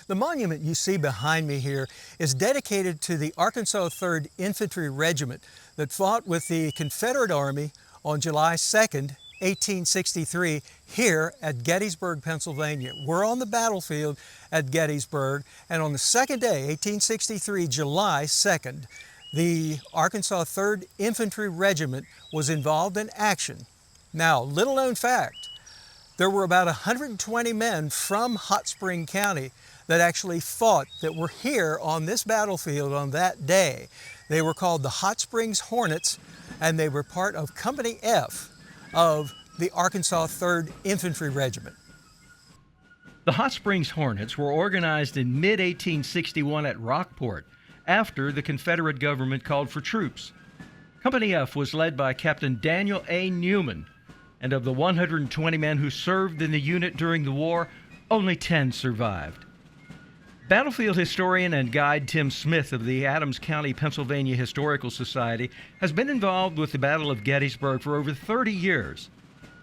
The monument you see behind me here is dedicated to the Arkansas 3rd Infantry Regiment that fought with the Confederate Army on July 2nd, 1863, here at Gettysburg, Pennsylvania. We're on the battlefield at Gettysburg, and on the second day, 1863, July 2nd, the Arkansas 3rd Infantry Regiment was involved in action. Now, little known fact, there were about 120 men from Hot Spring County that actually fought, that were here on this battlefield on that day. They were called the Hot Springs Hornets, and they were part of Company F of the Arkansas 3rd Infantry Regiment. The Hot Springs Hornets were organized in mid-1861 at Rockport after the Confederate government called for troops. Company F was led by Captain Daniel A. Newman, and of the 120 men who served in the unit during the war, only 10 survived. Battlefield historian and guide Tim Smith of the Adams County, Pennsylvania Historical Society has been involved with the Battle of Gettysburg for over 30 years.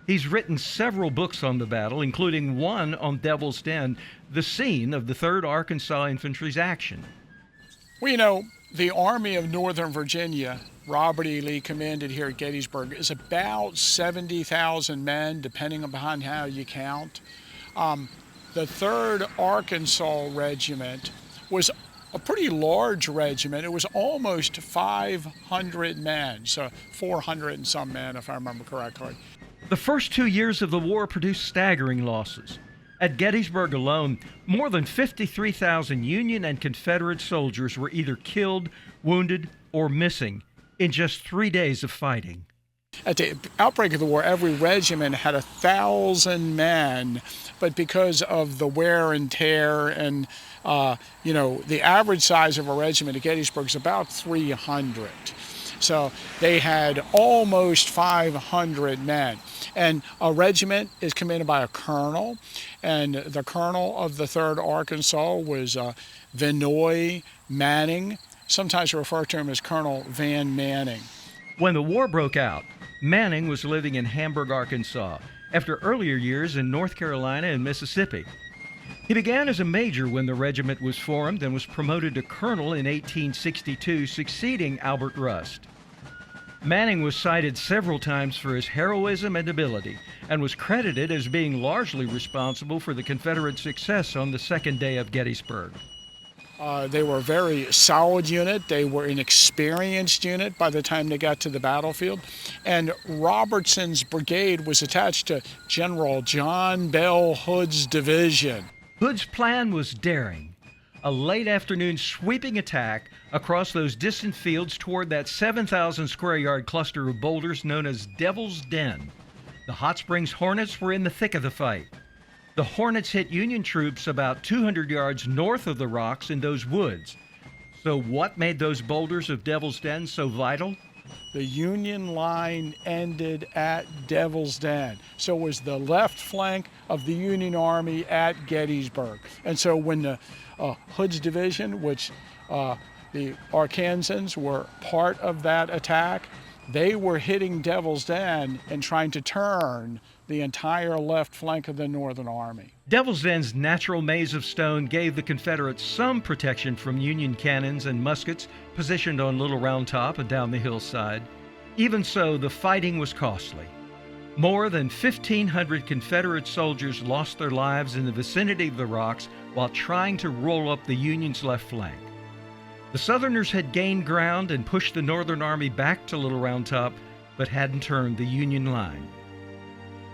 He's written several books on the battle, including one on Devil's Den, the scene of the 3rd Arkansas Infantry's action. Well, you know, the Army of Northern Virginia, Robert E. Lee commanded here at Gettysburg, is about 70,000 men, depending upon how you count. The 3rd Arkansas Regiment was a pretty large regiment. It was almost 500 men, so 400 and some men, if I remember correctly. The first 2 years of the war produced staggering losses. At Gettysburg alone, more than 53,000 Union and Confederate soldiers were either killed, wounded, or missing in just 3 days of fighting. At the outbreak of the war, every regiment had 1,000 men, but because of the wear and tear and, the average size of a regiment at Gettysburg is about 300. So they had almost 500 men. And a regiment is commanded by a colonel, and the colonel of the 3rd Arkansas was Vinoy Manning, sometimes referred to him as Colonel Van Manning. When the war broke out, Manning was living in Hamburg, Arkansas, after earlier years in North Carolina and Mississippi. He began as a major when the regiment was formed and was promoted to colonel in 1862, succeeding Albert Rust. Manning was cited several times for his heroism and ability, and was credited as being largely responsible for the Confederate success on the second day of Gettysburg. They were a very solid unit. They were an experienced unit by the time they got to the battlefield. And Robertson's brigade was attached to General John Bell Hood's division. Hood's plan was daring. A late afternoon sweeping attack across those distant fields toward that 7,000 square yard cluster of boulders known as Devil's Den. The Hot Springs Hornets were in the thick of the fight. The Hornets hit Union troops about 200 yards north of the rocks in those woods. So what made those boulders of Devil's Den so vital? The Union line ended at Devil's Den. So it was the left flank of the Union Army at Gettysburg. And so when the Hood's division, which the Arkansans were part of that attack, they were hitting Devil's Den and trying to turn the entire left flank of the Northern Army. Devil's Den's natural maze of stone gave the Confederates some protection from Union cannons and muskets positioned on Little Round Top and down the hillside. Even so, the fighting was costly. More than 1,500 Confederate soldiers lost their lives in the vicinity of the rocks while trying to roll up the Union's left flank. The Southerners had gained ground and pushed the Northern Army back to Little Round Top, but hadn't turned the Union line.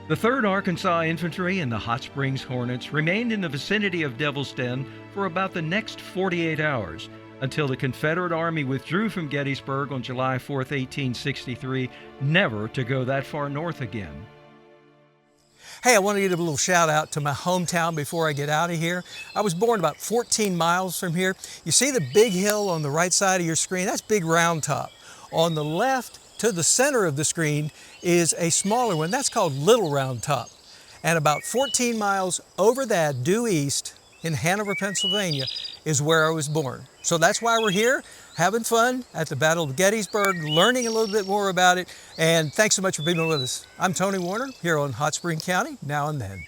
The 3rd Arkansas Infantry and the Hot Springs Hornets remained in the vicinity of Devil's Den for about the next 48 hours, until the Confederate Army withdrew from Gettysburg on July 4, 1863, never to go that far north again. Hey, I want to give a little shout out to my hometown before I get out of here. I was born about 14 miles from here. You see the big hill on the right side of your screen? That's Big Round Top. On the left, to the center of the screen, is a smaller one. That's called Little Round Top. And about 14 miles over that, due east in Hanover, Pennsylvania, is where I was born. So that's why we're here, having fun at the Battle of Gettysburg, learning a little bit more about it. And thanks so much for being with us. I'm Tony Warner here on Hot Spring County, Now and Then.